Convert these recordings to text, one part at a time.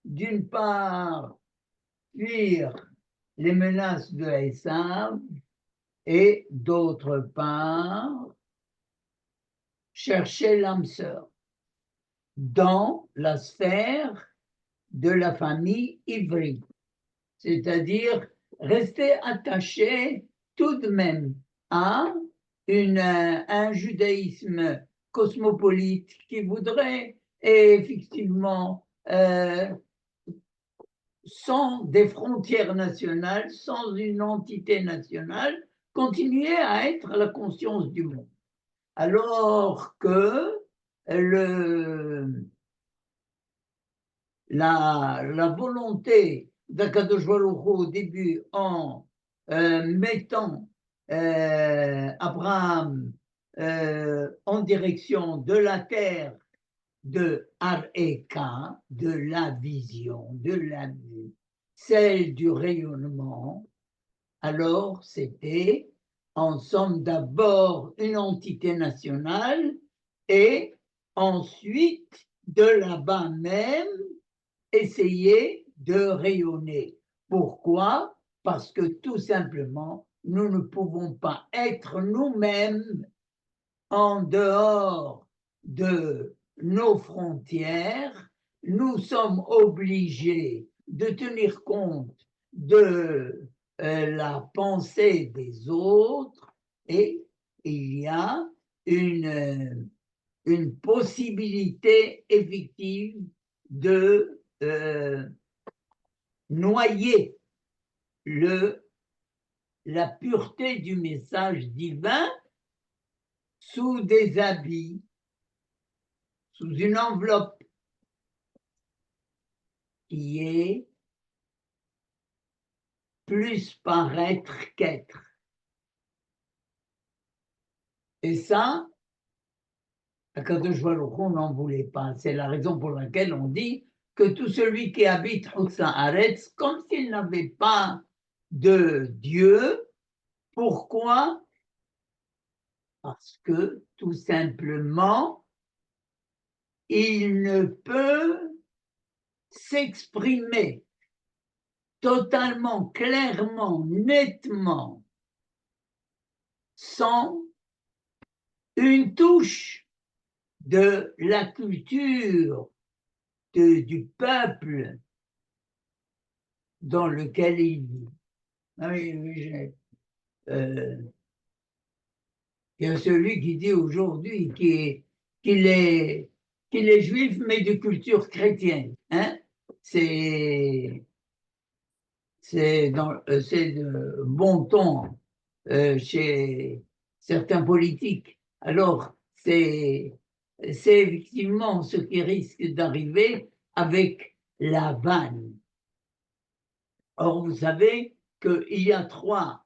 d'une part, fuir les menaces de Esav et d'autre part, chercher l'âme sœur dans la sphère de la famille ivrie, c'est-à-dire rester attaché tout de même à un judaïsme cosmopolite qui voudrait effectivement sans des frontières nationales, sans une entité nationale, continuer à être la conscience du monde. Alors que la volonté d'Akadosh Baruch Hu au début en mettant Abraham en direction de la terre de Ar-Eka, de la vision, de la vue, celle du rayonnement, alors c'était en somme d'abord une entité nationale et ensuite de là-bas même essayer de rayonner. Pourquoi? Parce que tout simplement, nous ne pouvons pas être nous-mêmes en dehors de nos frontières. Nous sommes obligés de tenir compte de la pensée des autres et il y a une possibilité effective de noyer la pureté du message divin sous des habits, sous une enveloppe qui est plus paraître qu'être. Et ça, Akadosh Baruch Hu n'en voulait pas. C'est la raison pour laquelle on dit que tout celui qui habite Haaretz, comme s'il n'avait pas de Dieu, pourquoi? Parce que tout simplement, il ne peut s'exprimer totalement, clairement, nettement, sans une touche de la culture du peuple dans lequel il vit. Il y a celui qui dit aujourd'hui qu'il est juif mais de culture chrétienne. Hein? C'est de bon ton chez certains politiques. Alors, c'est effectivement ce qui risque d'arriver avec la vanne. Or, vous savez qu'il y a trois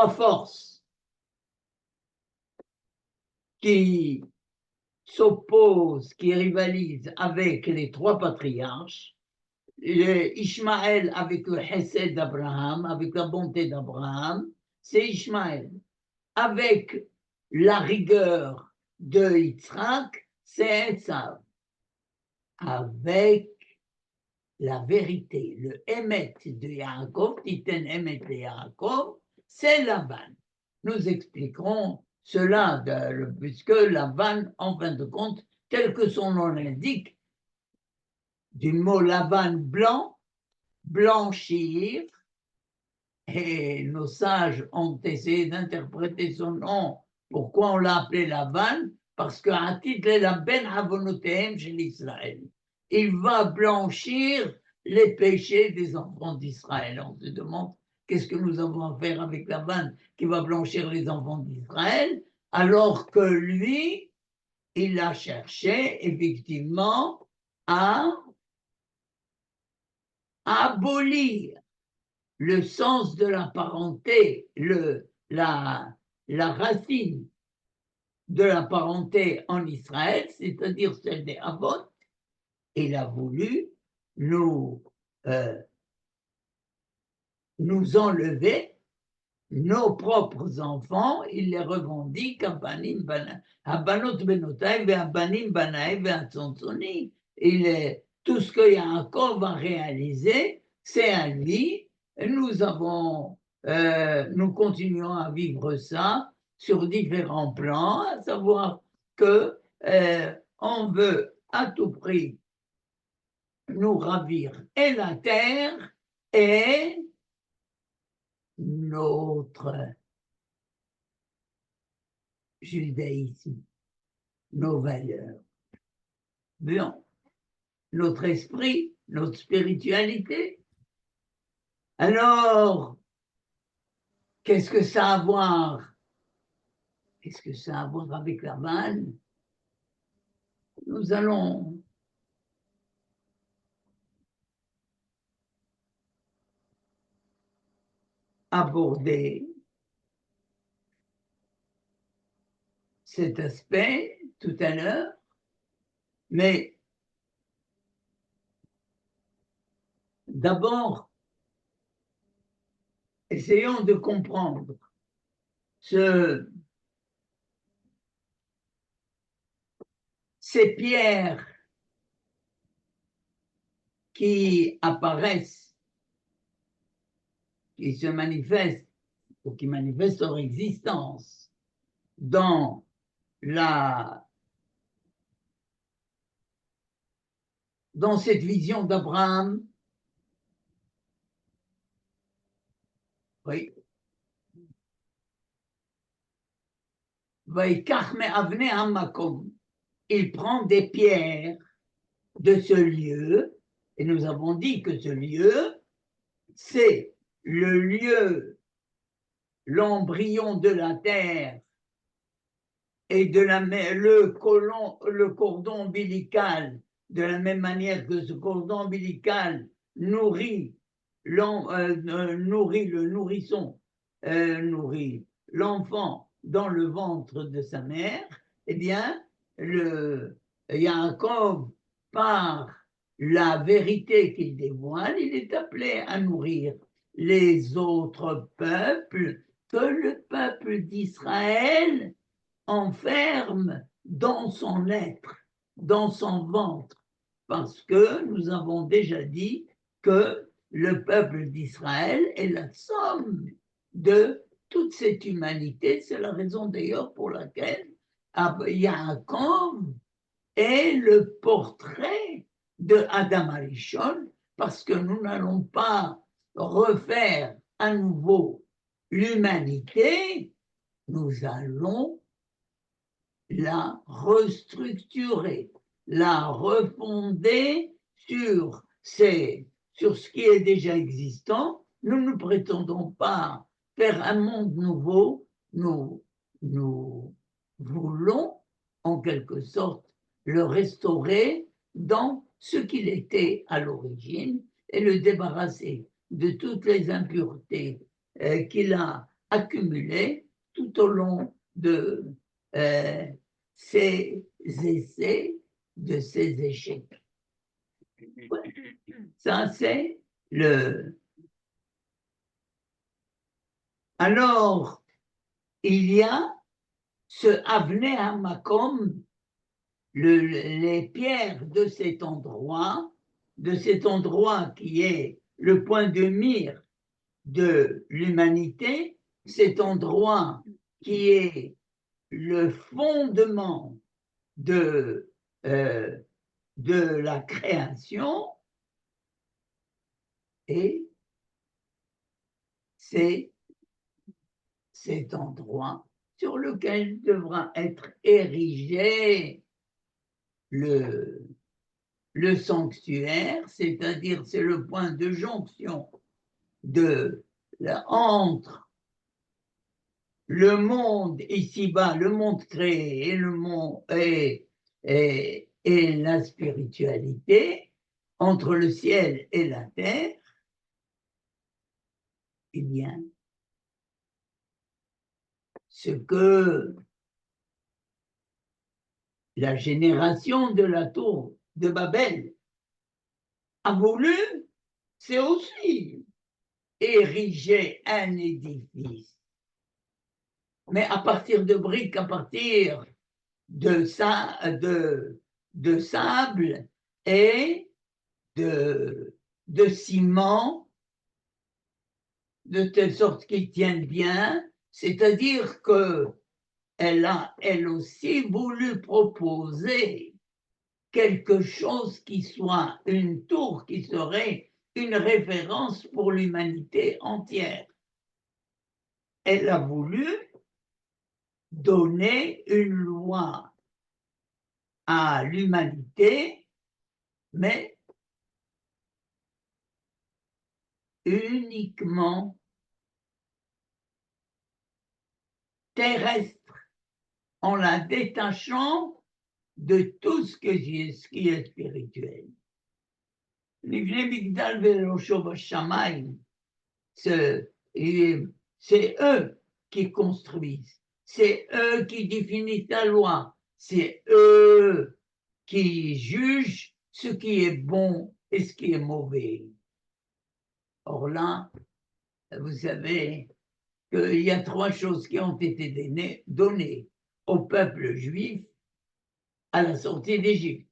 forces qui s'opposent, qui rivalisent avec les trois patriarches. Ishmaël avec le Hesed d'Abraham, avec la bonté d'Abraham, c'est Ishmaël. Avec la rigueur de Yitzhak, c'est Esav. Avec la vérité, le Emet de Yaakov, Titen Emet de Yaakov, c'est Laban. Nous expliquerons cela, puisque Laban, en fin de compte, tel que son nom l'indique, du mot Laban blanc, blanchir, et nos sages ont essayé d'interpréter son nom. Pourquoi on l'a appelé Laban? Parce que la ben avonotehem chez l'Israël. Il va blanchir les péchés des enfants d'Israël. On se demande qu'est-ce que nous avons à faire avec Laban qui va blanchir les enfants d'Israël, alors que lui, il a cherché effectivement à abolir le sens de la parenté, la racine de la parenté en Israël, c'est-à-dire celle des Avot, il a voulu nous enlever nos propres enfants, ils les revendiquent à Banot Benotai, à Banim Banaï, à Tzontoni. Tout ce que Yaakov va réaliser, c'est à lui. Nous continuons à vivre ça sur différents plans, à savoir que on veut à tout prix nous ravir et la terre et notre judaïsme, nos valeurs, bien, notre esprit, notre spiritualité. Alors, qu'est-ce que ça a à voir? Qu'est-ce que ça a à voir avec la vanne? Nous allons aborder cet aspect tout à l'heure, mais d'abord, essayons de comprendre ces pierres qui apparaissent, qui se manifestent ou qui manifestent leur existence dans cette vision d'Abraham. Oui. Il prend des pierres de ce lieu, et nous avons dit que ce lieu, c'est le lieu, l'embryon de la terre et le cordon ombilical, de la même manière que ce cordon ombilical nourrit le nourrisson, nourrit l'enfant dans le ventre de sa mère, eh bien, Yaakov, par la vérité qu'il dévoile, il est appelé à nourrir les autres peuples que le peuple d'Israël enferme dans son être, dans son ventre, parce que nous avons déjà dit que le peuple d'Israël est la somme de toute cette humanité. C'est la raison d'ailleurs pour laquelle Yaakov est le portrait de Adam Arishon, parce que nous n'allons pas refaire à nouveau l'humanité, nous allons la restructurer, la refonder sur ce qui est déjà existant. Nous ne prétendons pas faire un monde nouveau, nous voulons en quelque sorte le restaurer dans ce qu'il était à l'origine et le débarrasser de toutes les impuretés qu'il a accumulées tout au long de ces essais, de ces échecs. Ouais. Ça, c'est le... Alors, il y a ce Avnei Hamakom, les pierres de cet endroit qui est le point de mire de l'humanité, cet endroit qui est le fondement de la création, et c'est cet endroit sur lequel devra être érigé le sanctuaire, c'est-à-dire c'est le point de jonction entre le monde ici-bas, le monde créé et le monde et la spiritualité, entre le ciel et la terre. Eh bien, ce que la génération de la tour de Babel a voulu, c'est aussi ériger un édifice mais à partir de briques, à partir de sable et de ciment, de telle sorte qu'ils tiennent bien, c'est-à-dire qu'elle a, elle aussi, voulu proposer quelque chose qui soit une tour qui serait une référence pour l'humanité entière. Elle a voulu donner une loi à l'humanité, mais uniquement terrestre, en la détachant de tout ce qui est spirituel. L'Ibn Migdal Velocho Bashamayim, c'est eux qui construisent, c'est eux qui définissent la loi, c'est eux qui jugent ce qui est bon et ce qui est mauvais. Or là, vous savez qu'il y a trois choses qui ont été données au peuple juif à la sortie d'Égypte.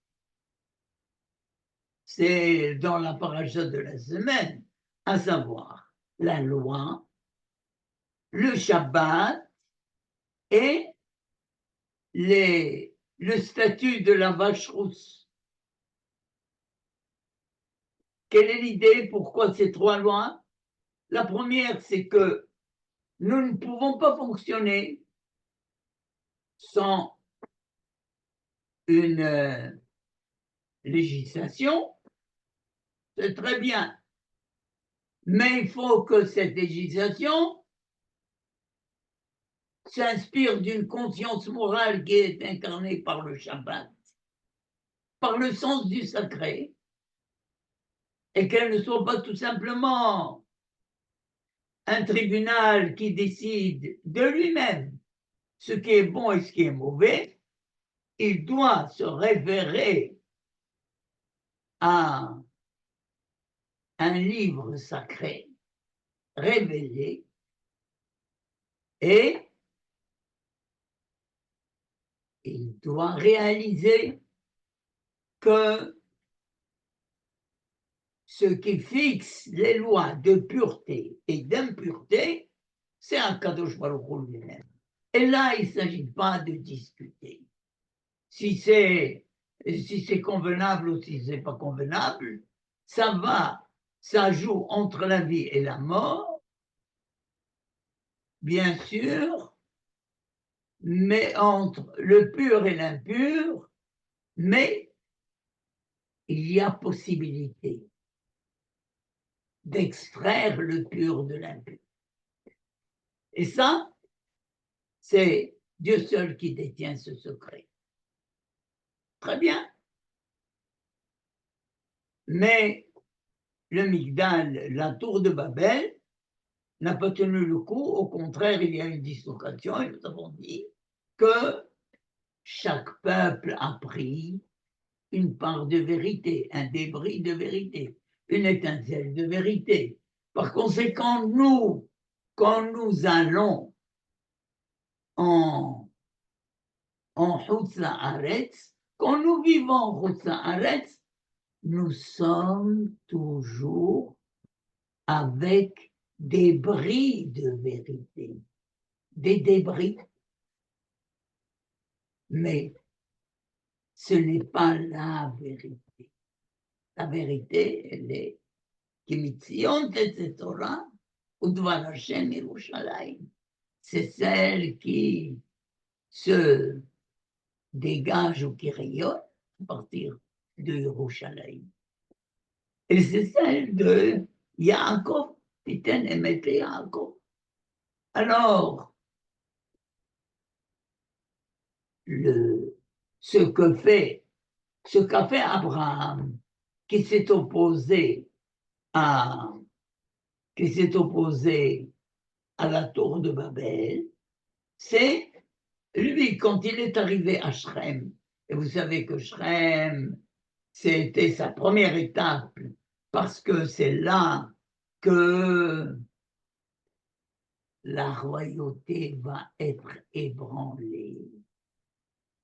C'est dans la paracha de la semaine, à savoir la loi, le Shabbat et le statut de la vache rousse. Quelle est l'idée? Pourquoi ces trois lois? La première, c'est que nous ne pouvons pas fonctionner sans une législation. C'est très bien. Mais il faut que cette législation s'inspire d'une conscience morale qui est incarnée par le Shabbat, par le sens du sacré, et qu'elle ne soit pas tout simplement un tribunal qui décide de lui-même ce qui est bon et ce qui est mauvais. Il doit se référer à un livre sacré révélé et il doit réaliser que ce qui fixe les lois de pureté et d'impureté, c'est Akadosh Baruch Hu lui-même. Et là, il ne s'agit pas de discuter. Si c'est convenable ou si ce n'est pas convenable, ça joue entre la vie et la mort, bien sûr, mais entre le pur et l'impur, mais il y a possibilité d'extraire le pur de l'impur. Et ça, c'est Dieu seul qui détient ce secret. Très bien. Mais le Migdal, la tour de Babel, n'a pas tenu le coup. Au contraire, il y a une dislocation et nous avons dit que chaque peuple a pris une part de vérité, un débris de vérité, une étincelle de vérité. Par conséquent, nous, quand nous allons en Chutz La'aretz, quand nous vivons en Chutz La'aretz, nous sommes toujours avec des bris de vérité, des débris. Mais ce n'est pas la vérité. La vérité, elle est Kimitzion Tetzetora, Udvar Hashem Yerushalayim. C'est celle qui se dégage ou qui rayonne à partir de Yerushalayim. Et c'est celle de Yaakov, Titen Emet Yaakov. Alors, ce qu'a fait Abraham, qui s'est opposé à la tour de Babel, c'est lui, quand il est arrivé à Shrem, et vous savez que Shrem, c'était sa première étape, parce que c'est là que la royauté va être ébranlée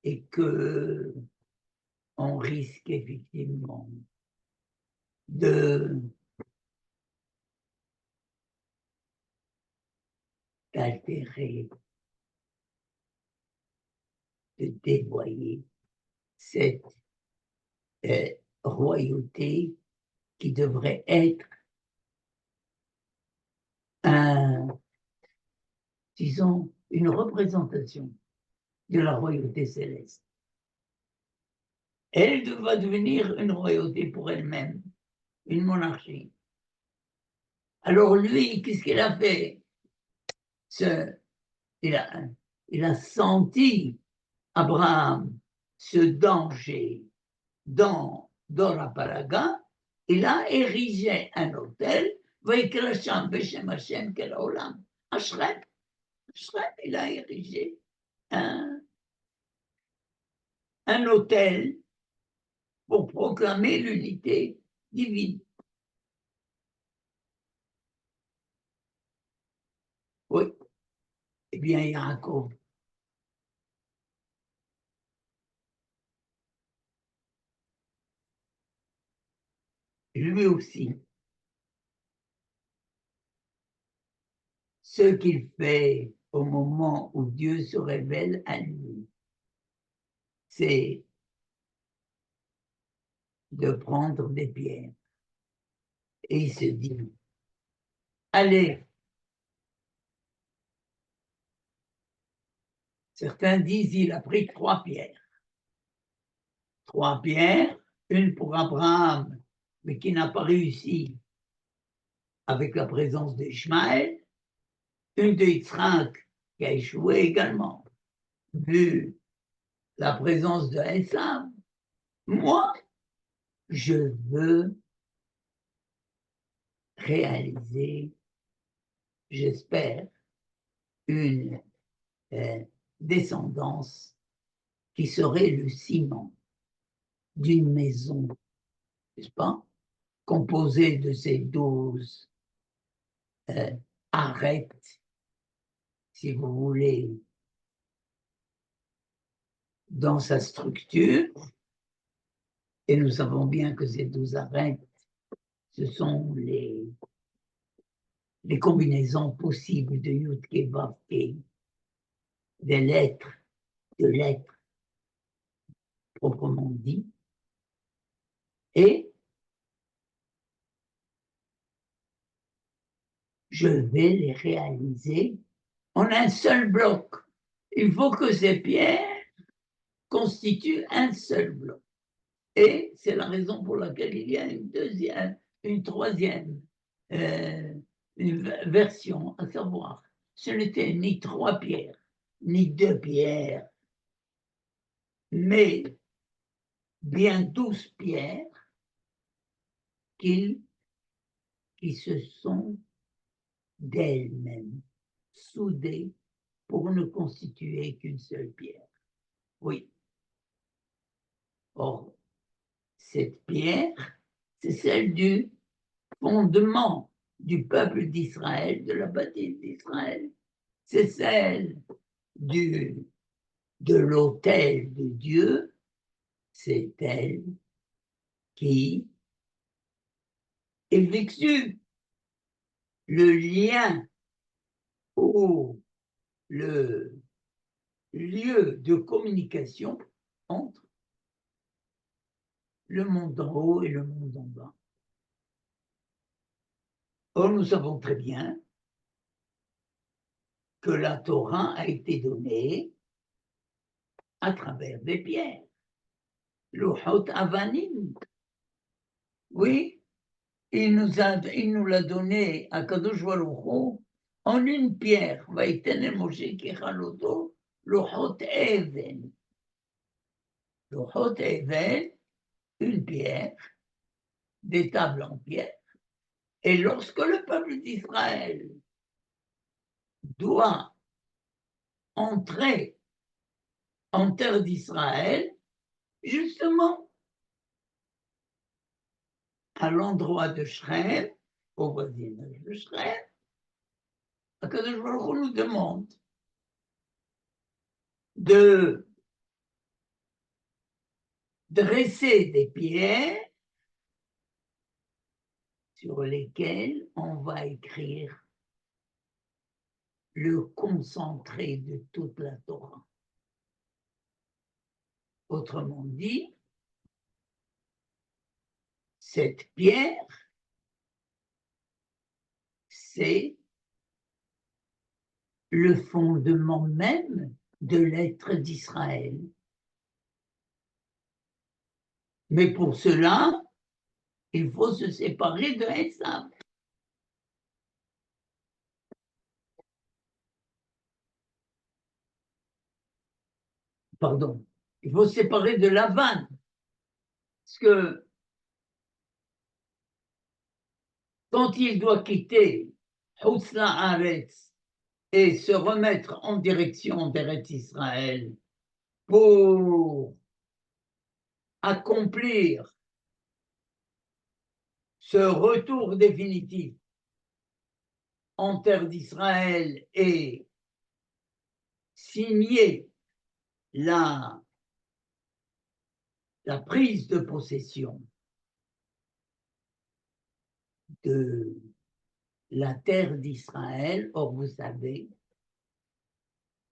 et que on risque effectivement d'altérer, de dévoyer cette royauté qui devrait être disons, une représentation de la royauté céleste. Elle va devenir une royauté pour elle-même, une monarchie. Alors lui, qu'est-ce qu'il a fait? Il a senti, Abraham, ce danger dans Dora-Paraga. Il a érigé un hôtel, Vaikra Beshem Hashem Kel Olam, à Shrem. Il a érigé un hôtel pour proclamer l'unité divine. Oui. Eh bien, Yaakov, lui aussi, ce qu'il fait au moment où Dieu se révèle à lui, c'est de prendre des pierres. Et il se dit, allez, certains disent il a pris 3 pierres. 3 pierres, une pour Abraham, mais qui n'a pas réussi avec la présence d'Ishmaël, une de Yitzhak qui a échoué également, vu la présence de Esav. Moi, je veux réaliser, j'espère, une descendance qui serait le ciment d'une maison, n'est-ce pas, composée de ces 12 arêtes, si vous voulez, dans sa structure. Et nous savons bien que ces 12 arêtes, ce sont les combinaisons possibles de Yud-Ké, Vav-Ké, des lettres, de lettres proprement dit, et je vais les réaliser en un seul bloc. Il faut que ces pierres constituent un seul bloc. Et c'est la raison pour laquelle il y a une troisième une version, à savoir, ce n'était ni 3 pierres, ni 2 pierres, mais bien 12 pierres qui se sont d'elles-mêmes soudées pour ne constituer qu'une seule pierre. Oui. Or, cette pierre, c'est celle du fondement du peuple d'Israël, de la bâtisse d'Israël. C'est celle de l'autel de Dieu. C'est elle qui effectue le lien ou le lieu de communication entre le monde en haut et le monde en bas. Or, nous savons très bien que la Torah a été donnée à travers des pierres. Lohot Avanim. Oui, il nous l'a donné à Kadosh Baruch Hu en une pierre. Vaïtene Moshe Kechaloto, Lohot Even. Lohot Even, une pierre, des tables en pierre. Et lorsque le peuple d'Israël doit entrer en terre d'Israël, justement, à l'endroit de Shrem, au voisinage de Shrem, Akadosh Baruch Hu nous demande de dresser des pierres sur lesquelles on va écrire le concentré de toute la Torah. Autrement dit, cette pierre, c'est le fondement même de l'être d'Israël. Mais pour cela, il faut se séparer de Esav. Pardon, il faut se séparer de Lavan. Parce que quand il doit quitter Houtzla Haaretz et se remettre en direction d'Eretz Israël pour accomplir ce retour définitif en terre d'Israël et signer la prise de possession de la terre d'Israël. Or, vous savez,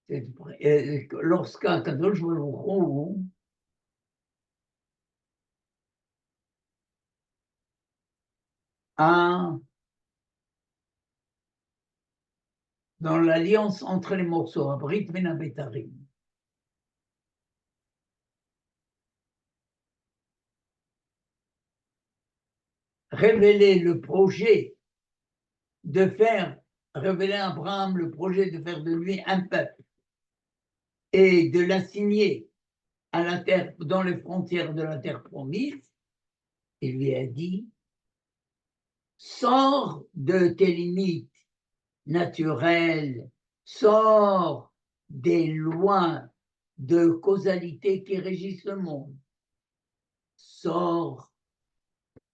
lorsqu'un Kadosh Baruch Hu a, dans l'alliance entre les morceaux, à Brit Ben Abetarim, révélé le projet de faire, révéler à Abraham le projet de faire de lui un peuple et de l'assigner à la terre, dans les frontières de la terre promise, il lui a dit, sors de tes limites naturelles, sors des lois de causalité qui régissent le monde, sors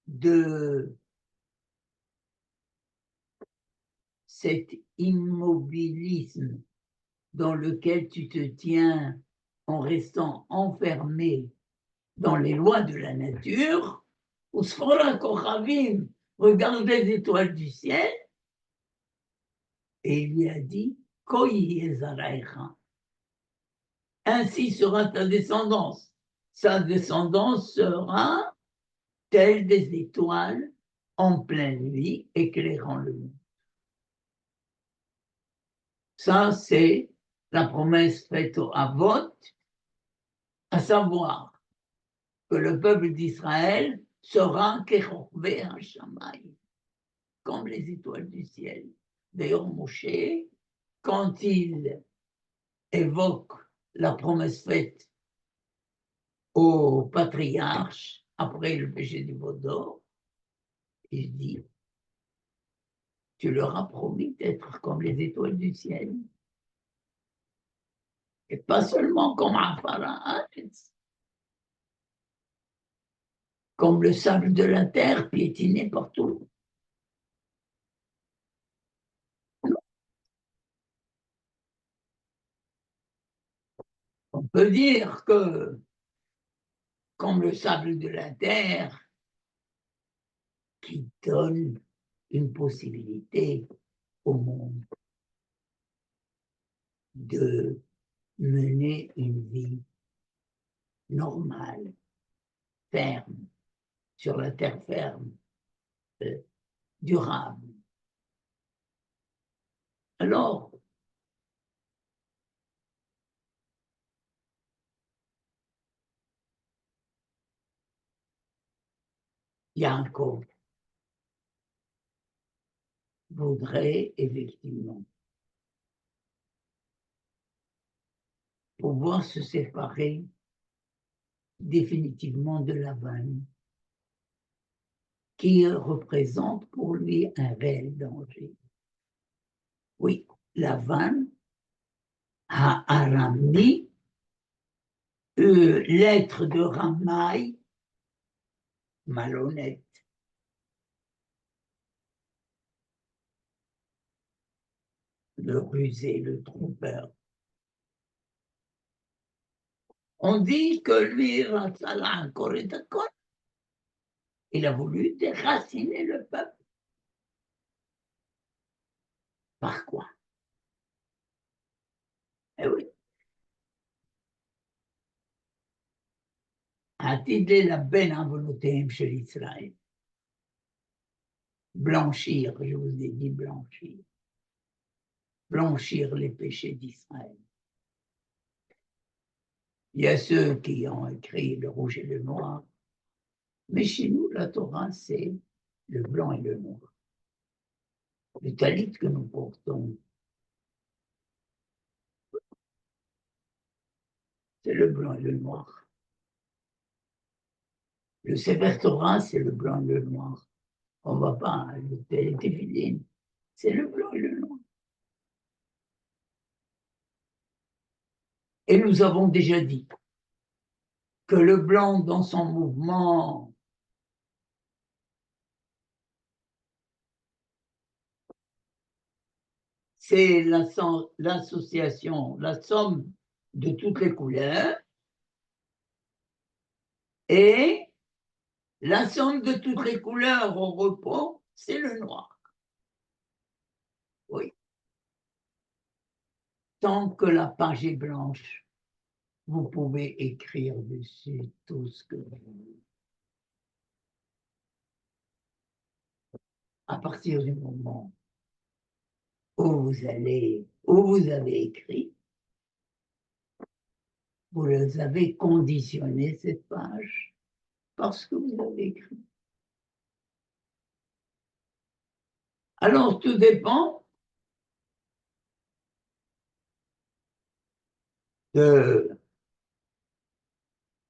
de cet immobilisme dans lequel tu te tiens en restant enfermé dans les lois de la nature, ou Sfora Kochavim, regarde les étoiles du ciel, et il lui a dit, Koyi Ezaraïcha, ainsi sera ta descendance. Sa descendance sera telle des étoiles en pleine nuit, éclairant le monde. Ça, c'est la promesse faite aux Avot, à savoir que le peuple d'Israël sera Kechorvé Hashamayim, comme les étoiles du ciel. D'ailleurs, Moshe, quand il évoque la promesse faite au patriarche après le péché du veau d'or, il dit, tu leur as promis d'être comme les étoiles du ciel, et pas seulement comme Afara, comme le sable de la terre piétiné partout. On peut dire que, comme le sable de la terre, qui donne une possibilité au monde de mener une vie normale, ferme, sur la terre ferme, durable. Alors, Yaakov voudrait effectivement pouvoir se séparer définitivement de Lavan, qui représente pour lui un réel danger. Oui, Lavan a ramené l'être de Ramaï malhonnête. le rusé, le trompeur. On dit que lui, Rassala, encore et d'accord, il a voulu déraciner le peuple. Par quoi? Eh oui. עתיד ללבן עוונותיהם של ישראל. Blanchir, je vous ai dit blanchir. Blanchir les péchés d'Israël. Il y a ceux qui ont écrit le rouge et le noir, mais chez nous, la Torah, c'est le blanc et le noir. Le talit que nous portons, c'est le blanc et le noir. Le Sefer Torah, c'est le blanc et le noir. On ne va pas, le téphilin, c'est le blanc et le noir. Et nous avons déjà dit que le blanc, dans son mouvement, c'est l'association, la somme de toutes les couleurs, et la somme de toutes les couleurs au repos, c'est le noir. Oui. Tant que la page est blanche, vous pouvez écrire dessus tout ce que vous voulez. À partir du moment où vous avez écrit, vous avez conditionné cette page parce que vous avez écrit. Alors, tout dépend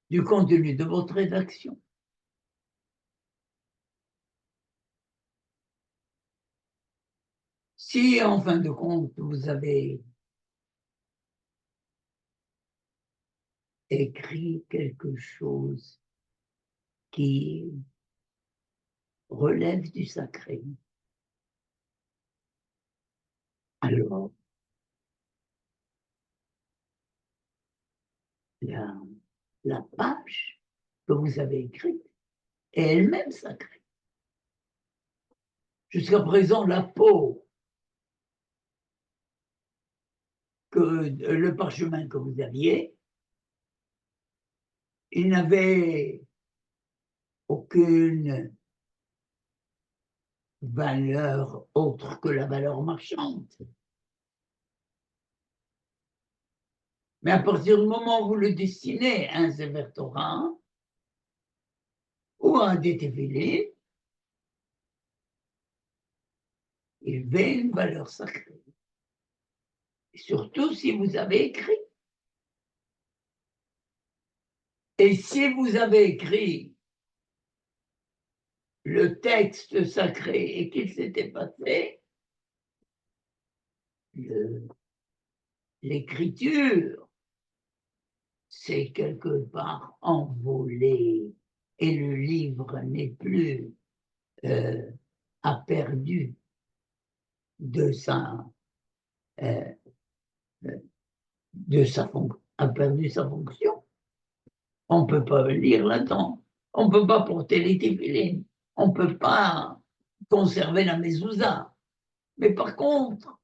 du contenu de votre rédaction. Si, en fin de compte, vous avez écrit quelque chose qui relève du sacré, alors la page que vous avez écrite est elle-même sacrée. Jusqu'à présent, la peau, le parchemin que vous aviez, il n'avait aucune valeur autre que la valeur marchande. Mais à partir du moment où vous le destinez à un Sefer Torah ou à un des téphilin, il avait une valeur sacrée. Et surtout si vous avez écrit. Et si vous avez écrit le texte sacré et qu'il s'était passé, l'écriture s'est quelque part envolée et le livre n'est plus, a perdu de sa fonction. On ne peut pas lire là-dedans. On ne peut pas porter les téphilin. On ne peut pas conserver la mezouza. Mais par contre,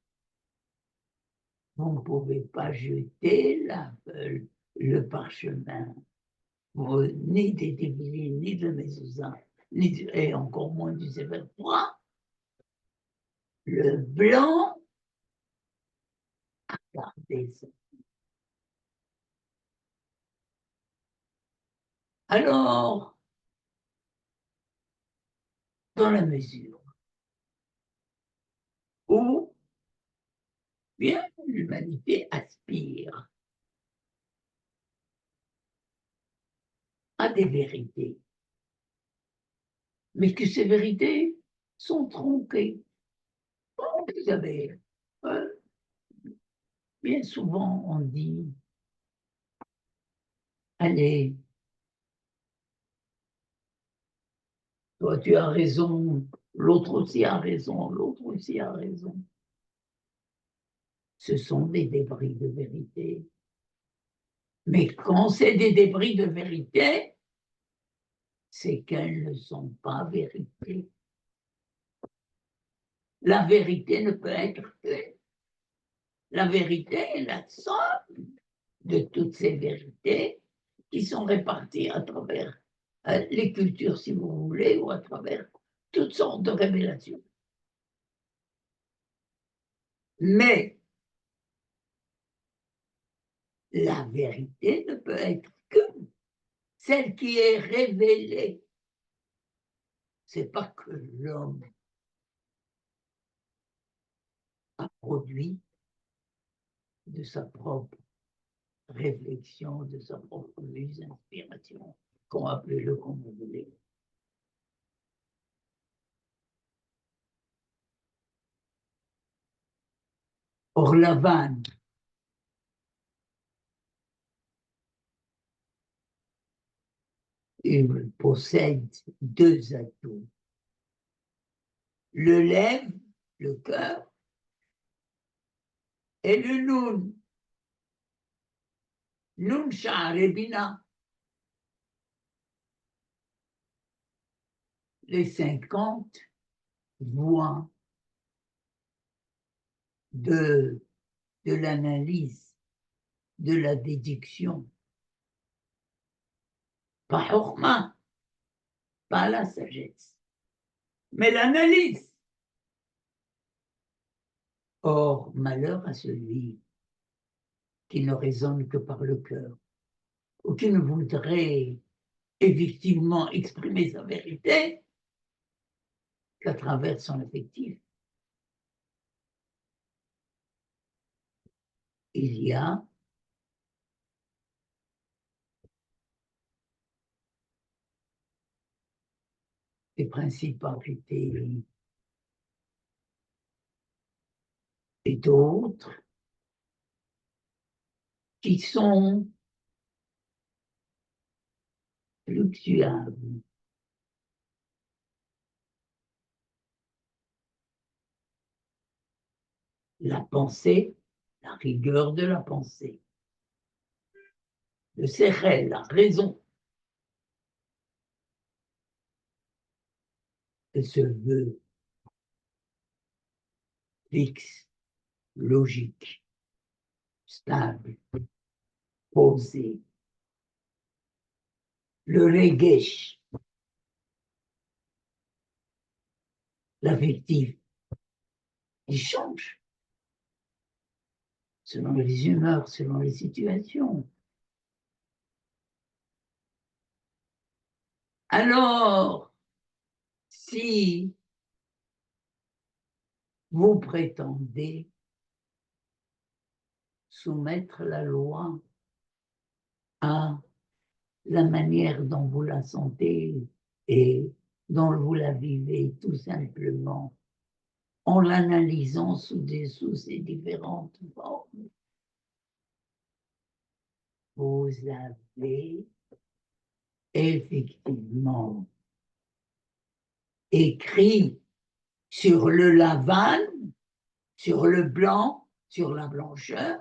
vous ne pouvez pas jeter le parchemin, ni des téphilin, ni de mezouza, et encore moins du Sefer Torah. Le blanc, regardez ça. Alors, dans la mesure où bien l'humanité aspire à des vérités, mais que ces vérités sont tronquées. Vous savez, bien souvent on dit, allez, toi tu as raison, l'autre aussi a raison, l'autre aussi a raison. ce sont des débris de vérité. Mais quand c'est des débris de vérité, c'est qu'elles ne sont pas vérité. La vérité ne peut être qu'une. La vérité est la somme de toutes ces vérités qui sont réparties à travers les cultures, si vous voulez, ou à travers toutes sortes de révélations. Mais la vérité ne peut être que celle qui est révélée. C'est pas que l'homme a produit de sa propre réflexion, de sa propre muse, inspiration, qu'on appelle-le comme vous voulez. Or, la vanne, il possède deux atouts. Le lève, le cœur, et le noun. Noun Sha'arebina. Les 50 voies de l'analyse, de la déduction. Pas Horma, pas la sagesse, mais l'analyse. Or, malheur à celui qui ne raisonne que par le cœur, ou qui ne voudrait effectivement exprimer sa vérité qu'à travers son affectif. Il y a des principalités et d'autres qui sont fluctuables. La pensée, la rigueur de la pensée, le sérel, la raison, elle se veut fixe, logique, stable, posé. Le regesh, l'affectif, il change selon les humeurs, selon les situations. Alors, si vous prétendez soumettre la loi à la manière dont vous la sentez et dont vous la vivez tout simplement, en l'analysant sous ces différentes formes, vous avez effectivement écrit sur le lavane, sur le blanc, sur la blancheur,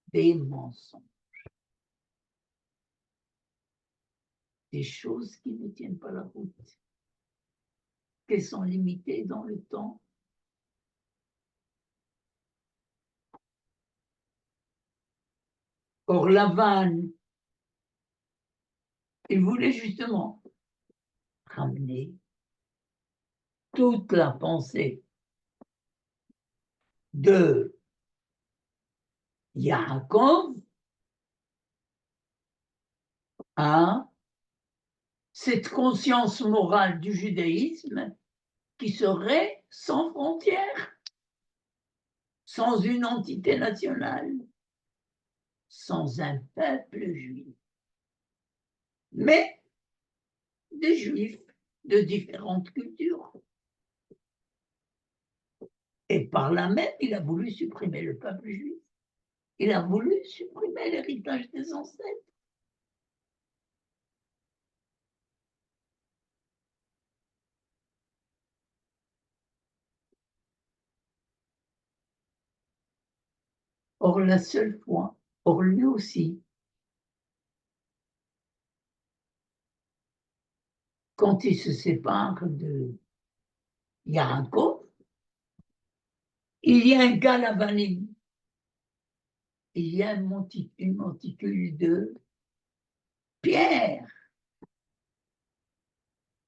des mensonges, des choses qui ne tiennent pas la route, qui sont limitées dans le temps. Or, Lavan, il voulait justement ramener toute la pensée de Yaakov à cette conscience morale du judaïsme qui serait sans frontières, sans une entité nationale, sans un peuple juif, mais des juifs de différentes cultures. Et par là même, il a voulu supprimer le peuple juif. Il a voulu supprimer l'héritage des ancêtres. Or, la seule fois, or lui aussi, quand il se sépare de Yaakov, il y a un galavanim, il y a une monticule de pierre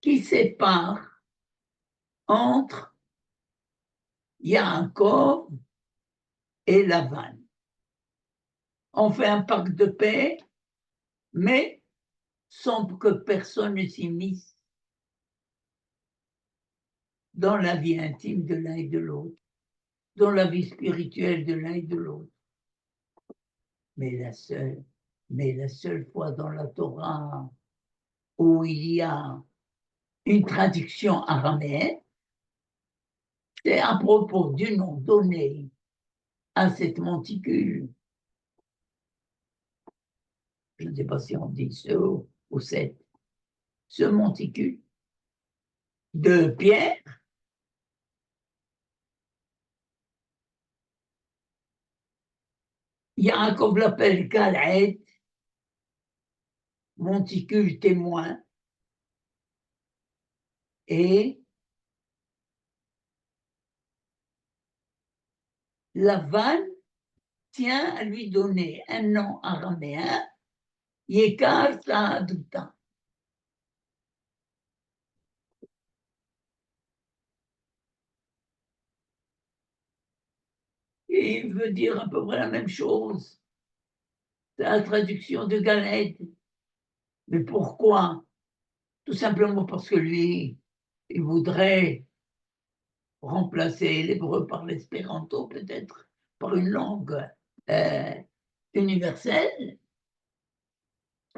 qui sépare entre Yaakov et Lavan. On fait un pacte de paix, mais sans que personne ne s'immisce dans la vie intime de l'un et de l'autre, dans la vie spirituelle de l'un et de l'autre. Mais la seule fois dans la Torah où il y a une traduction araméenne, c'est à propos du nom donné à cette monticule. Je ne sais pas si on dit ce ou cette, ce monticule de pierre. Yaakov l'appelle Galed, monticule témoin, et Lavan tient à lui donner un nom araméen, Yekar Saaduta. Et il veut dire à peu près la même chose. C'est la traduction de Galed. Mais pourquoi? Tout simplement parce que lui, il voudrait remplacer l'hébreu par l'espéranto, peut-être par une langue euh, universelle.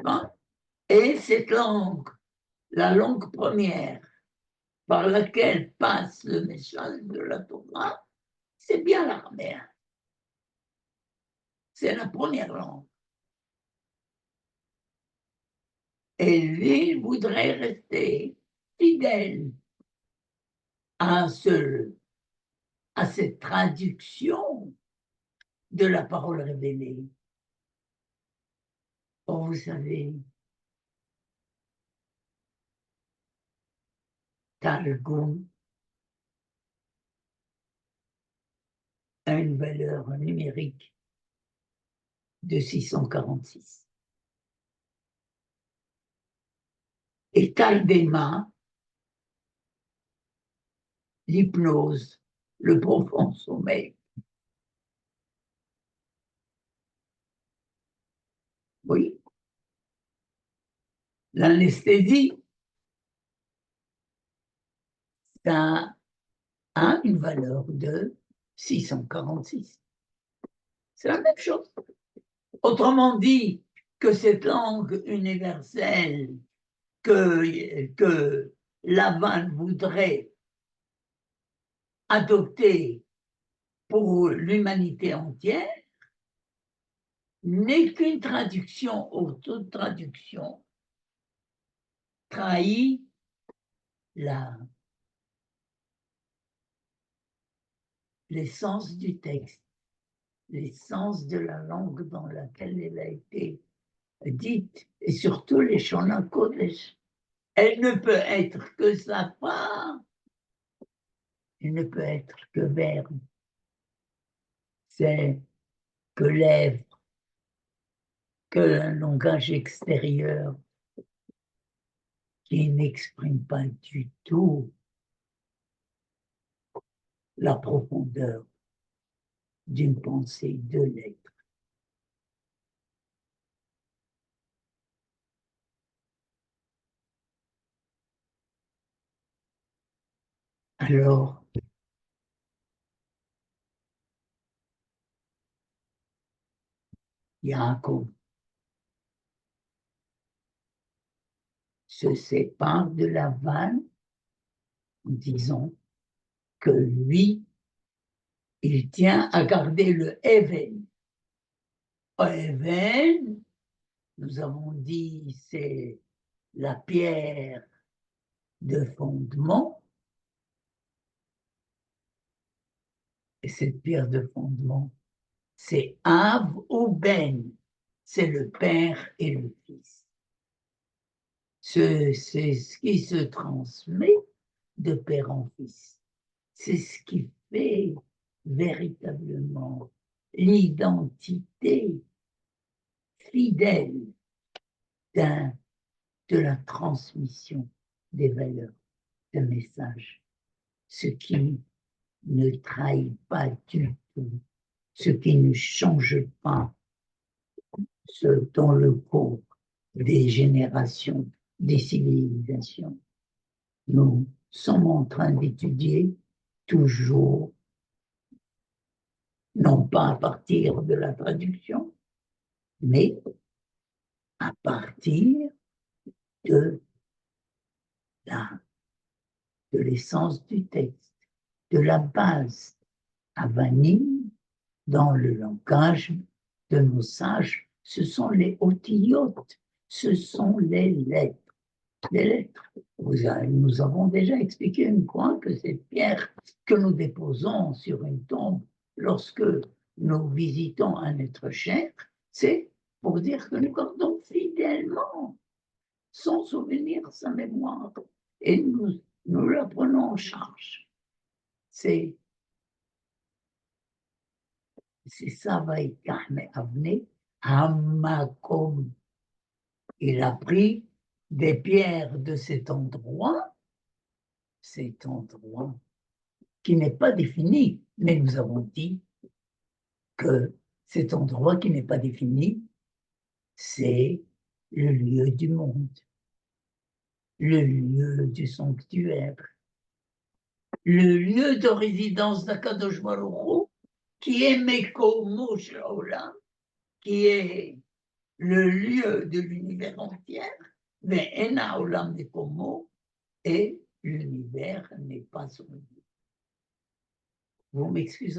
Hein? Et cette langue, la langue première par laquelle passe le message de la Torah, c'est bien l'araméen. C'est la première langue. Et lui, il voudrait rester fidèle à cette traduction de la parole révélée. Or, vous savez, Targum a une valeur numérique de 646. Et Taldema, l'hypnose, le profond sommeil. Oui, l'anesthésie, ça a une valeur de 646. C'est la même chose. Autrement dit, que cette langue universelle que Lavan voudrait adopter pour l'humanité entière n'est qu'une traduction, ou toute traduction trahit l'essence du texte, l'essence de la langue dans laquelle elle a été dite, et surtout les Shona Kodesh. Elle ne peut être que sa part, elle ne peut être que verbe, c'est que lèvres, que un langage extérieur qui n'exprime pas du tout la profondeur d'une pensée de l'être. Alors, Yaakov se sépare de Lavan en disant que lui, il tient à garder le Even. Even, nous avons dit, c'est la pierre de fondement. Et cette pierre de fondement, c'est Av ou Ben, c'est le Père et le Fils. C'est ce qui se transmet de père en fils. C'est ce qui fait véritablement l'identité fidèle de la transmission des valeurs, des messages, ce qui ne trahit pas du tout, ce qui ne change pas dans le cours des générations, des civilisations. Nous sommes en train d'étudier toujours, non pas à partir de la traduction, mais à partir de de l'essence du texte, de la base avanim dans le langage de nos sages. Ce sont les otiotes, ce sont les lettres. Les lettres. Nous avons déjà expliqué une fois que ces pierres que nous déposons sur une tombe lorsque nous visitons un être cher, c'est pour dire que nous gardons fidèlement son souvenir, sa mémoire, et nous la prenons en charge. C'est ça, Vaikahme Avne, Hamakom. Il a pris des pierres de cet endroit qui n'est pas défini, mais nous avons dit que cet endroit qui n'est pas défini, c'est le lieu du monde, le lieu du sanctuaire, le lieu de résidence d'Akadosh Baruch Hu, qui est Mekomo Shaolam, qui est le lieu de l'univers entier, mais Ena Olam Mekomo, et l'univers n'est pas son lieu. Vous m'excusez.